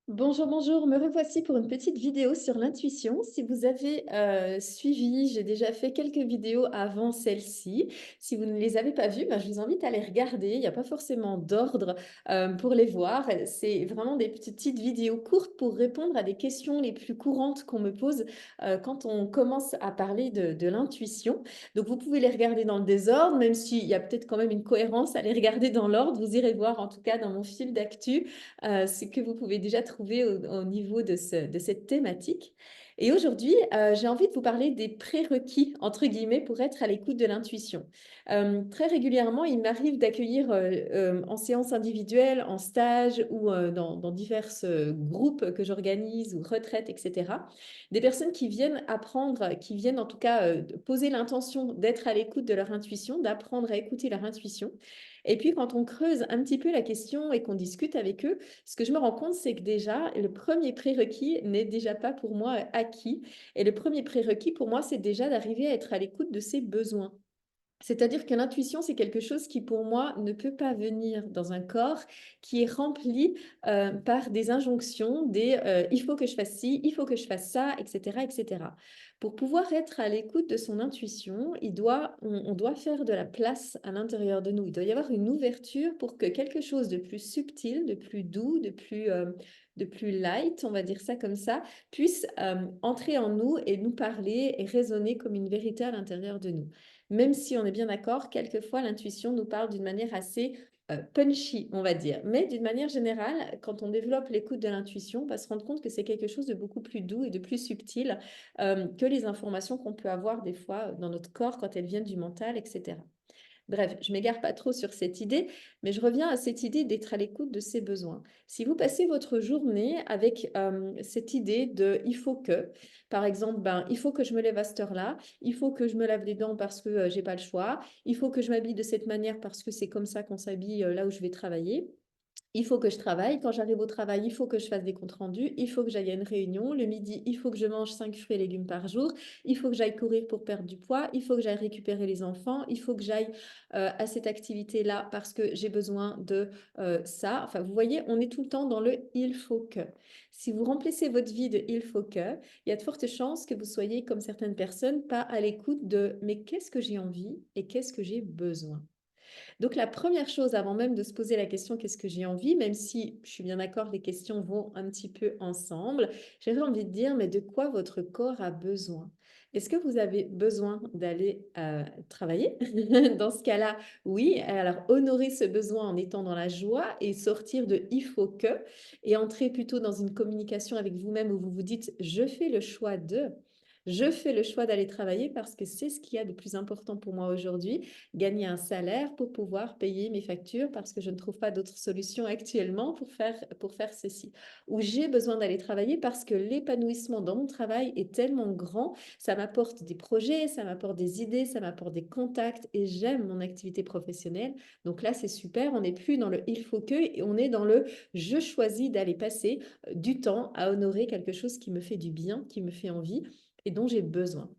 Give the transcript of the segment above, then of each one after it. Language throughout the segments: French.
Bonjour, bonjour, me revoici pour une petite vidéo sur l'intuition. Si vous avez suivi, j'ai déjà fait quelques vidéos avant celle-ci. Si vous ne les avez pas vues, ben, je vous invite à les regarder. Il n'y a pas forcément d'ordre pour les voir. C'est vraiment des petites vidéos courtes pour répondre à des questions les plus courantes qu'on me pose quand on commence à parler de l'intuition. Donc vous pouvez les regarder dans le désordre, même s'il y a peut-être quand même une cohérence à les regarder dans l'ordre. Vous irez voir en tout cas dans mon fil d'actu ce que vous pouvez déjà trouver au niveau de cette thématique. Et aujourd'hui, j'ai envie de vous parler des prérequis, entre guillemets, pour être à l'écoute de l'intuition. Très régulièrement, il m'arrive d'accueillir en séance individuelle, en stage ou dans divers groupes que j'organise ou retraites, etc., des personnes qui viennent apprendre, qui viennent en tout cas poser l'intention d'être à l'écoute de leur intuition, d'apprendre à écouter leur intuition. Et puis, quand on creuse un petit peu la question et qu'on discute avec eux, ce que je me rends compte, c'est que déjà, le premier prérequis n'est déjà pas pour moi acquis. Et le premier prérequis pour moi, c'est déjà d'arriver à être à l'écoute de ses besoins. C'est-à-dire que l'intuition, c'est quelque chose qui, pour moi, ne peut pas venir dans un corps qui est rempli par des injonctions, il faut que je fasse ci, il faut que je fasse ça, etc., etc. Pour pouvoir être à l'écoute de son intuition, on doit faire de la place à l'intérieur de nous. Il doit y avoir une ouverture pour que quelque chose de plus subtil, de plus doux, de plus light, on va dire ça comme ça, puisse entrer en nous et nous parler et résonner comme une vérité à l'intérieur de nous. Même si on est bien d'accord, quelquefois l'intuition nous parle d'une manière assez punchy, on va dire. Mais d'une manière générale, quand on développe l'écoute de l'intuition, on va se rendre compte que c'est quelque chose de beaucoup plus doux et de plus subtil que les informations qu'on peut avoir des fois dans notre corps quand elles viennent du mental, etc. Bref, je m'égare pas trop sur cette idée, mais je reviens à cette idée d'être à l'écoute de ses besoins. Si vous passez votre journée avec cette idée de il faut que, par exemple, ben, il faut que je me lève à cette heure-là, il faut que je me lave les dents parce que j'ai pas le choix, il faut que je m'habille de cette manière parce que c'est comme ça qu'on s'habille là où je vais travailler. Il faut que je travaille. Quand j'arrive au travail, il faut que je fasse des comptes rendus. Il faut que j'aille à une réunion. Le midi, il faut que je mange 5 fruits et légumes par jour. Il faut que j'aille courir pour perdre du poids. Il faut que j'aille récupérer les enfants. Il faut que j'aille à cette activité-là parce que j'ai besoin de ça. Enfin, vous voyez, on est tout le temps dans le il faut que. Si vous remplissez votre vie de il faut que, il y a de fortes chances que vous soyez, comme certaines personnes, pas à l'écoute de mais qu'est-ce que j'ai envie et qu'est-ce que j'ai besoin. Donc, la première chose, avant même de se poser la question qu'est-ce que j'ai envie, même si je suis bien d'accord, les questions vont un petit peu ensemble, j'avais envie de dire, mais de quoi votre corps a besoin? Est-ce que vous avez besoin d'aller travailler? Dans ce cas-là, oui. Alors, honorer ce besoin en étant dans la joie et sortir de il faut que et entrer plutôt dans une communication avec vous-même où vous vous dites je fais le choix de. Je fais le choix d'aller travailler parce que c'est ce qu'il y a de plus important pour moi aujourd'hui, gagner un salaire pour pouvoir payer mes factures parce que je ne trouve pas d'autre solution actuellement pour faire ceci. Ou j'ai besoin d'aller travailler parce que l'épanouissement dans mon travail est tellement grand, ça m'apporte des projets, ça m'apporte des idées, ça m'apporte des contacts et j'aime mon activité professionnelle. Donc là, c'est super, on n'est plus dans le il faut que et on est dans le je choisis d'aller passer du temps à honorer quelque chose qui me fait du bien, qui me fait envie et dont j'ai besoin.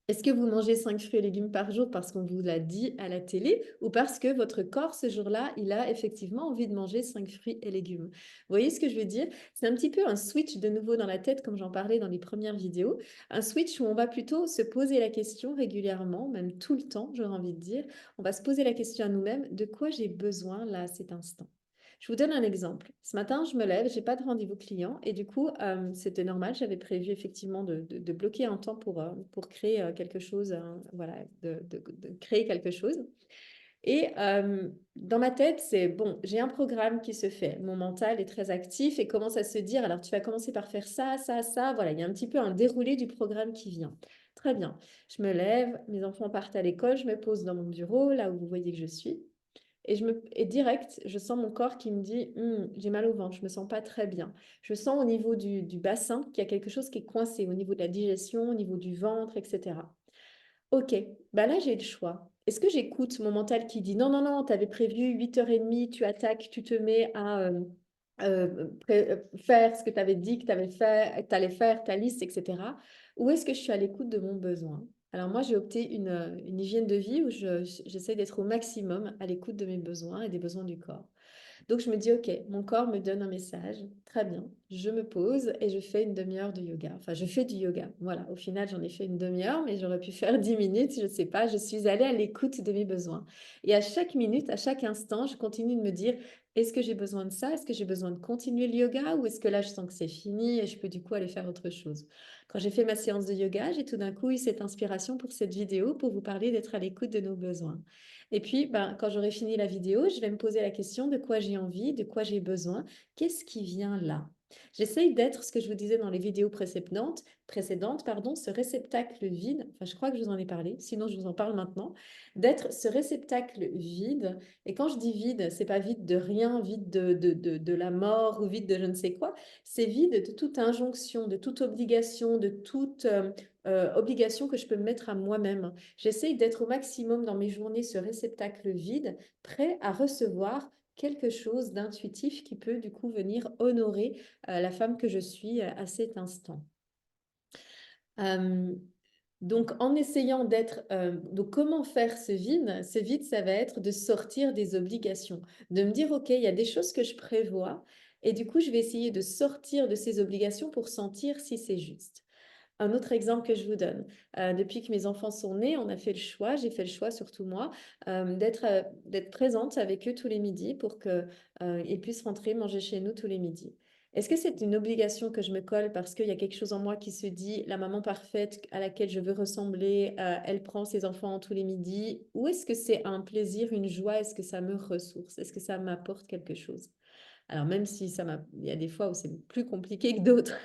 Est-ce que vous mangez 5 fruits et légumes par jour parce qu'on vous l'a dit à la télé ou parce que votre corps, ce jour-là, il a effectivement envie de manger 5 fruits et légumes? Vous voyez ce que je veux dire? C'est un petit peu un switch de nouveau dans la tête, comme j'en parlais dans les premières vidéos. Un switch où on va plutôt se poser la question régulièrement, même tout le temps, j'aurais envie de dire. On va se poser la question à nous-mêmes, de quoi j'ai besoin là à cet instant? Je vous donne un exemple. Ce matin, je me lève, j'ai pas de rendez-vous client et du coup, c'était normal. J'avais prévu effectivement de bloquer un temps pour créer quelque chose, voilà, de créer quelque chose. Et dans ma tête, c'est bon, j'ai un programme qui se fait. Mon mental est très actif et commence à se dire, alors tu vas commencer par faire ça, ça, ça. Voilà, il y a un petit peu un déroulé du programme qui vient. Très bien. Je me lève, mes enfants partent à l'école, je me pose dans mon bureau, là où vous voyez que je suis. Et direct, je sens mon corps qui me dit j'ai mal au ventre, je me sens pas très bien. Je sens au niveau du bassin qu'il y a quelque chose qui est coincé, au niveau de la digestion, au niveau du ventre, etc. Ok, bah là j'ai le choix. Est-ce que j'écoute mon mental qui dit non, non, non, tu avais prévu 8h30, tu attaques, tu te mets à faire ce que tu avais dit que tu allais faire, ta liste, etc. Ou est-ce que je suis à l'écoute de mon besoin? Alors moi, j'ai opté une hygiène de vie où j'essaie d'être au maximum à l'écoute de mes besoins et des besoins du corps. Donc je me dis, OK, mon corps me donne un message, très bien, je me pose et je fais une demi-heure de yoga. Enfin, je fais du yoga. Voilà, au final, j'en ai fait une demi-heure, mais j'aurais pu faire 10 minutes, je ne sais pas. Je suis allée à l'écoute de mes besoins. Et à chaque minute, à chaque instant, je continue de me dire, est-ce que j'ai besoin de ça? Est-ce que j'ai besoin de continuer le yoga? Ou est-ce que là, je sens que c'est fini et je peux du coup aller faire autre chose? Quand j'ai fait ma séance de yoga, j'ai tout d'un coup eu cette inspiration pour cette vidéo pour vous parler d'être à l'écoute de nos besoins. Et puis, ben, quand j'aurai fini la vidéo, je vais me poser la question de quoi j'ai envie, de quoi j'ai besoin, qu'est-ce qui vient là? J'essaye d'être ce que je vous disais dans les vidéos précédentes, pardon, ce réceptacle vide, enfin je crois que je vous en ai parlé, sinon je vous en parle maintenant, d'être ce réceptacle vide. Et quand je dis vide, c'est pas vide de rien, vide de la mort ou vide de je ne sais quoi, c'est vide de toute injonction, de toute obligation, de toute obligation que je peux me mettre à moi-même. J'essaye d'être au maximum dans mes journées ce réceptacle vide, prêt à recevoir quelque chose d'intuitif qui peut du coup venir honorer la femme que je suis à cet instant. Euh, donc, en essayant d'être... donc, comment faire ce vide? Ce vide, ça va être de sortir des obligations, de me dire, OK, il y a des choses que je prévois, et du coup, je vais essayer de sortir de ces obligations pour sentir si c'est juste. Un autre exemple que je vous donne, depuis que mes enfants sont nés, on a fait le choix, j'ai fait le choix, surtout moi, d'être présente avec eux tous les midis pour qu'ils puissent rentrer manger chez nous tous les midis. Est-ce que c'est une obligation que je me colle parce qu'il y a quelque chose en moi qui se dit la maman parfaite à laquelle je veux ressembler, elle prend ses enfants tous les midis, ou est-ce que c'est un plaisir, une joie, est-ce que ça me ressource, est-ce que ça m'apporte quelque chose? Alors même si il y a des fois où c'est plus compliqué que d'autres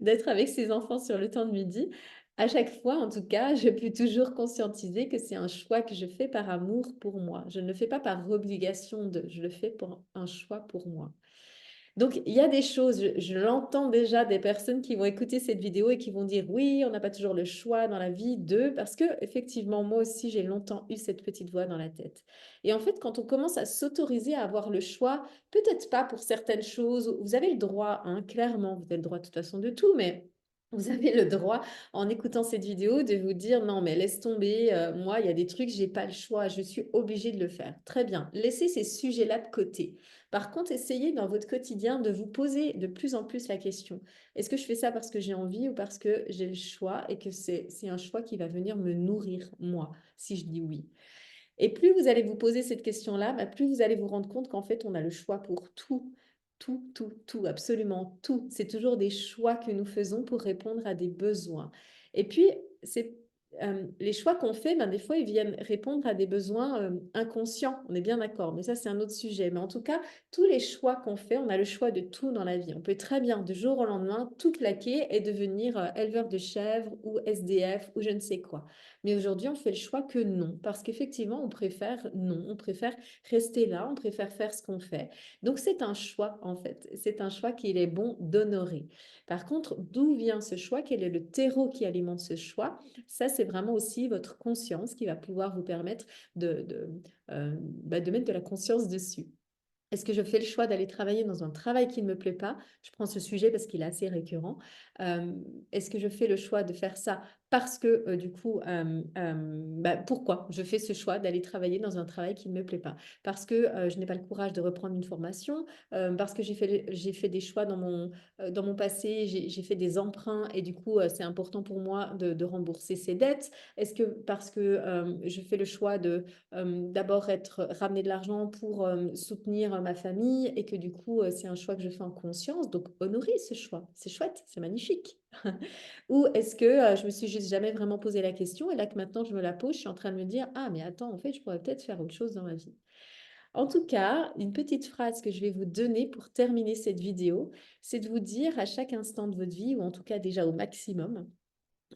d'être avec ses enfants sur le temps de midi, à chaque fois, en tout cas, je peux toujours conscientiser que c'est un choix que je fais par amour pour moi. Je ne le fais pas par obligation je le fais pour un choix pour moi. Donc, il y a des choses, je l'entends déjà des personnes qui vont écouter cette vidéo et qui vont dire oui, on n'a pas toujours le choix dans la vie de, parce que effectivement, moi aussi, j'ai longtemps eu cette petite voix dans la tête. Et en fait, quand on commence à s'autoriser à avoir le choix, peut-être pas pour certaines choses, vous avez le droit, hein, clairement, vous avez le droit de toute façon de tout, mais vous avez le droit, en écoutant cette vidéo, de vous dire non, mais laisse tomber, moi, il y a des trucs, j'ai pas le choix, je suis obligée de le faire. Très bien, laissez ces sujets-là de côté. Par contre, essayez dans votre quotidien de vous poser de plus en plus la question, est-ce que je fais ça parce que j'ai envie ou parce que j'ai le choix et que c'est un choix qui va venir me nourrir, moi, si je dis oui. Et plus vous allez vous poser cette question-là, bah, plus vous allez vous rendre compte qu'en fait, on a le choix pour tout. Tout, tout, tout, absolument tout. C'est toujours des choix que nous faisons pour répondre à des besoins. Et puis, les choix qu'on fait, ben, des fois, ils viennent répondre à des besoins inconscients. On est bien d'accord, mais ça, c'est un autre sujet. Mais en tout cas, tous les choix qu'on fait, on a le choix de tout dans la vie. On peut très bien, du jour au lendemain, tout claquer et devenir éleveur de chèvres ou SDF ou je ne sais quoi. Mais aujourd'hui, on fait le choix que non, parce qu'effectivement, on préfère non, on préfère rester là, on préfère faire ce qu'on fait. Donc, c'est un choix, en fait. C'est un choix qu'il est bon d'honorer. Par contre, d'où vient ce choix? Quel est le terreau qui alimente ce choix? Ça, c'est vraiment aussi votre conscience qui va pouvoir vous permettre de mettre de la conscience dessus. Est-ce que je fais le choix d'aller travailler dans un travail qui ne me plaît pas? Je prends ce sujet parce qu'il est assez récurrent. Euh, Est-ce que je fais le choix de faire ça parce que du coup, pourquoi je fais ce choix d'aller travailler dans un travail qui ne me plaît pas? Parce que je n'ai pas le courage de reprendre une formation, parce que j'ai fait des choix dans mon passé, j'ai fait des emprunts et du coup, c'est important pour moi de rembourser ces dettes. Est-ce que parce que je fais le choix d'abord ramener de l'argent pour soutenir ma famille et que du coup, c'est un choix que je fais en conscience. Donc, honorer ce choix, c'est chouette, c'est magnifique. Ou est-ce que je me suis juste jamais vraiment posé la question et là que maintenant je me la pose, je suis en train de me dire, ah mais attends, en fait, je pourrais peut-être faire autre chose dans ma vie. En tout cas, une petite phrase que je vais vous donner pour terminer cette vidéo, c'est de vous dire à chaque instant de votre vie, ou en tout cas déjà au maximum,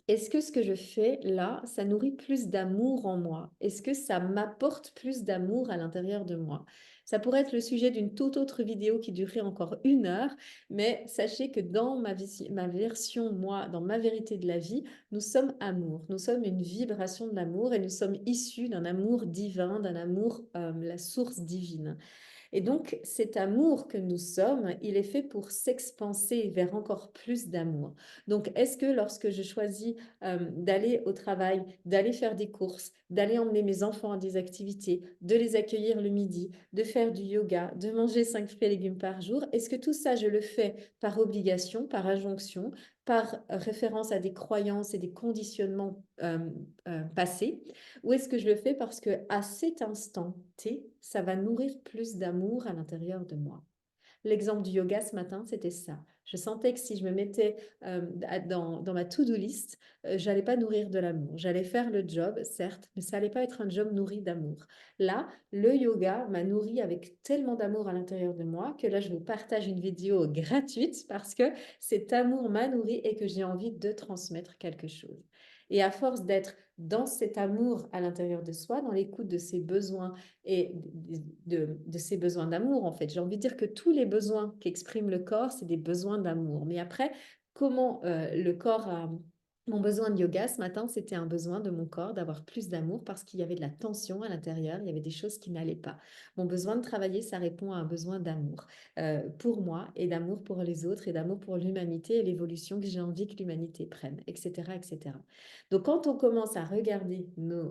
est-ce que ce que je fais là, ça nourrit plus d'amour en moi? Est-ce que ça m'apporte plus d'amour à l'intérieur de moi? Ça pourrait être le sujet d'une toute autre vidéo qui durerait encore 1 heure, mais sachez que dans ma version, moi, dans ma vérité de la vie, nous sommes amour. Nous sommes une vibration de l'amour et nous sommes issus d'un amour divin, d'un amour, la source divine. Et donc, cet amour que nous sommes, il est fait pour s'expanser vers encore plus d'amour. Donc, est-ce que lorsque je choisis d'aller au travail, d'aller faire des courses, d'aller emmener mes enfants à des activités, de les accueillir le midi, de faire du yoga, de manger 5 fruits et légumes par jour, est-ce que tout ça, je le fais par obligation, par injonction, par référence à des croyances et des conditionnements passés, ou est-ce que je le fais parce que à cet instant T, ça va nourrir plus d'amour à l'intérieur de moi? L'exemple du yoga ce matin, c'était ça. Je sentais que si je me mettais dans ma to-do list, j'allais pas nourrir de l'amour. J'allais faire le job, certes, mais ça allait pas être un job nourri d'amour. Là, le yoga m'a nourri avec tellement d'amour à l'intérieur de moi que là, je vous partage une vidéo gratuite parce que cet amour m'a nourri et que j'ai envie de transmettre quelque chose. Et à force d'être dans cet amour à l'intérieur de soi, dans l'écoute de ses besoins et de ses besoins d'amour, en fait. J'ai envie de dire que tous les besoins qu'exprime le corps, c'est des besoins d'amour. Mais après, comment le corps a... Mon besoin de yoga ce matin, c'était un besoin de mon corps d'avoir plus d'amour parce qu'il y avait de la tension à l'intérieur, il y avait des choses qui n'allaient pas. Mon besoin de travailler, ça répond à un besoin d'amour pour moi et d'amour pour les autres et d'amour pour l'humanité et l'évolution que j'ai envie que l'humanité prenne, etc., etc. Donc, quand on commence à regarder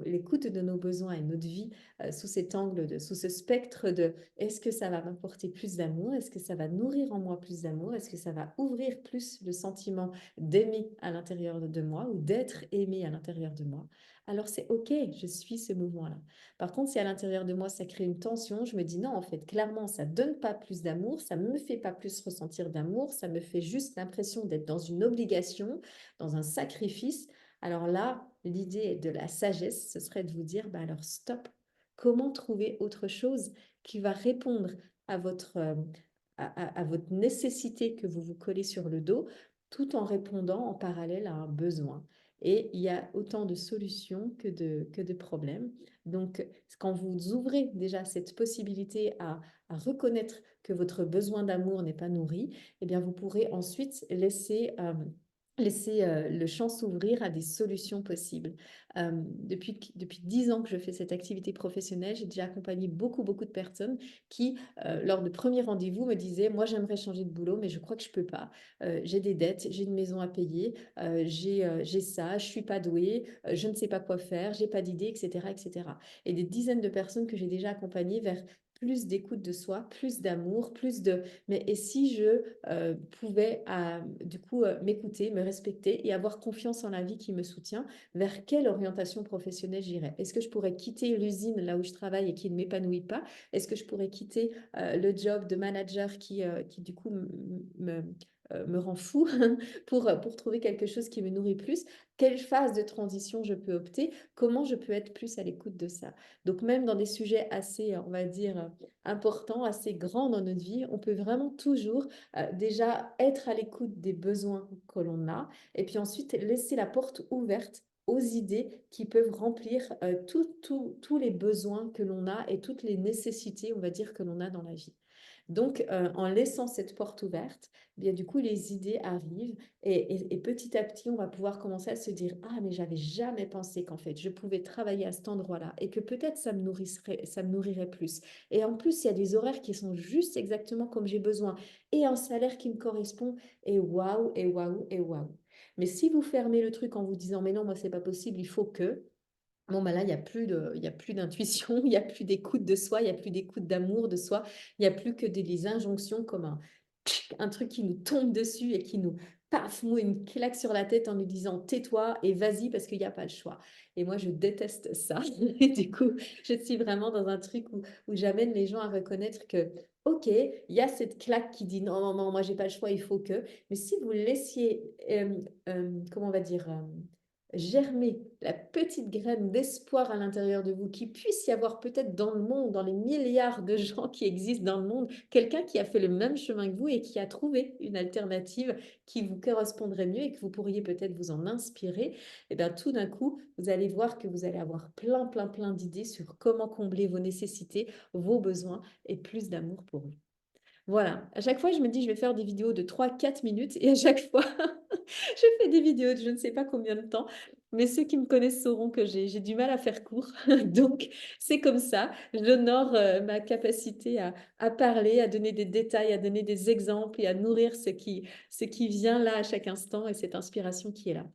l'écoute de nos besoins et notre vie sous cet angle, sous ce spectre de est-ce que ça va m'apporter plus d'amour? Est-ce que ça va nourrir en moi plus d'amour? Est-ce que ça va ouvrir plus le sentiment d'aimer à l'intérieur de moi ou d'être aimé à l'intérieur de moi? Alors c'est OK, je suis ce mouvement-là. Par contre, si à l'intérieur de moi, ça crée une tension, je me dis non, en fait, clairement, ça ne donne pas plus d'amour, ça ne me fait pas plus ressentir d'amour, ça me fait juste l'impression d'être dans une obligation, dans un sacrifice. Alors là, l'idée de la sagesse, ce serait de vous dire, bah alors stop, comment trouver autre chose qui va répondre à à votre nécessité que vous vous collez sur le dos, tout en répondant en parallèle à un besoin. Et il y a autant de solutions que de problèmes. Donc, quand vous ouvrez déjà cette possibilité à reconnaître que votre besoin d'amour n'est pas nourri, eh bien, vous pourrez ensuite laisser le champ s'ouvrir à des solutions possibles. Depuis 10 ans que je fais cette activité professionnelle, j'ai déjà accompagné beaucoup de personnes qui, lors de premiers rendez-vous, me disaient, moi j'aimerais changer de boulot, mais je crois que je peux pas. J'ai des dettes, j'ai une maison à payer, j'ai ça, je suis pas douée, je ne sais pas quoi faire, j'ai pas d'idée, etc., etc. Et des dizaines de personnes que j'ai déjà accompagnées vers plus d'écoute de soi, plus d'amour, plus de mais et si je pouvais du coup m'écouter, me respecter et avoir confiance en la vie qui me soutient, vers quelle orientation professionnelle j'irais? Est-ce que je pourrais quitter l'usine là où je travaille et qui ne m'épanouit pas? Est-ce que je pourrais quitter le job de manager qui du coup me rend fou pour trouver quelque chose qui me nourrit plus? Quelle phase de transition je peux opter? Comment je peux être plus à l'écoute de ça? Donc même dans des sujets assez, on va dire, importants, assez grands dans notre vie, on peut vraiment toujours déjà être à l'écoute des besoins que l'on a et puis ensuite laisser la porte ouverte aux idées qui peuvent remplir tous les besoins que l'on a et toutes les nécessités, on va dire, que l'on a dans la vie. Donc, en laissant cette porte ouverte, eh bien, du coup, les idées arrivent et petit à petit, on va pouvoir commencer à se dire, ah, mais j'avais jamais pensé qu'en fait, je pouvais travailler à cet endroit-là et que peut-être ça me nourrirait plus. Et en plus, il y a des horaires qui sont juste exactement comme j'ai besoin et un salaire qui me correspond et waouh, et waouh, et waouh. Mais si vous fermez le truc en vous disant, mais non, moi, c'est pas possible, il faut que, bon, bah là, il y a plus d'intuition, il y a plus d'écoute de soi, il y a plus d'écoute d'amour de soi, il y a plus que des injonctions comme un truc qui nous tombe dessus et qui nous, paf, nous une claque sur la tête en nous disant tais-toi et vas-y parce qu'il n'y a pas le choix. Et moi, je déteste ça. Et du coup, je suis vraiment dans un truc où j'amène les gens à reconnaître que, ok, il y a cette claque qui dit non, non, non, moi, j'ai pas le choix, il faut que. Mais si vous laissiez, comment on va dire, germer la petite graine d'espoir à l'intérieur de vous, qu'il puisse y avoir peut-être dans le monde, dans les milliards de gens qui existent dans le monde, quelqu'un qui a fait le même chemin que vous et qui a trouvé une alternative qui vous correspondrait mieux et que vous pourriez peut-être vous en inspirer, et bien tout d'un coup, vous allez voir que vous allez avoir plein d'idées sur comment combler vos nécessités, vos besoins et plus d'amour pour vous. Voilà, à chaque fois, je me dis, je vais faire des vidéos de 3 4 minutes et à chaque fois, je fais des vidéos de je ne sais pas combien de temps mais ceux qui me connaissent sauront que j'ai du mal à faire court. Donc, c'est comme ça. J'honore ma capacité à parler, à donner des détails, à donner des exemples et à nourrir ce qui vient là à chaque instant et cette inspiration qui est là.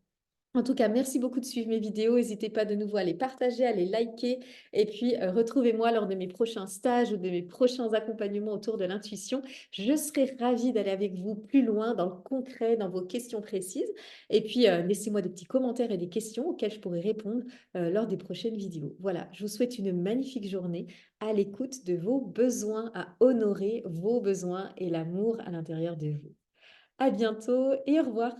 En tout cas, merci beaucoup de suivre mes vidéos. N'hésitez pas de nouveau à les partager, à les liker. Et puis, retrouvez-moi lors de mes prochains stages ou de mes prochains accompagnements autour de l'intuition. Je serai ravie d'aller avec vous plus loin dans le concret, dans vos questions précises. Et puis, laissez-moi des petits commentaires et des questions auxquelles je pourrai répondre lors des prochaines vidéos. Voilà, je vous souhaite une magnifique journée à l'écoute de vos besoins, à honorer vos besoins et l'amour à l'intérieur de vous. À bientôt et au revoir.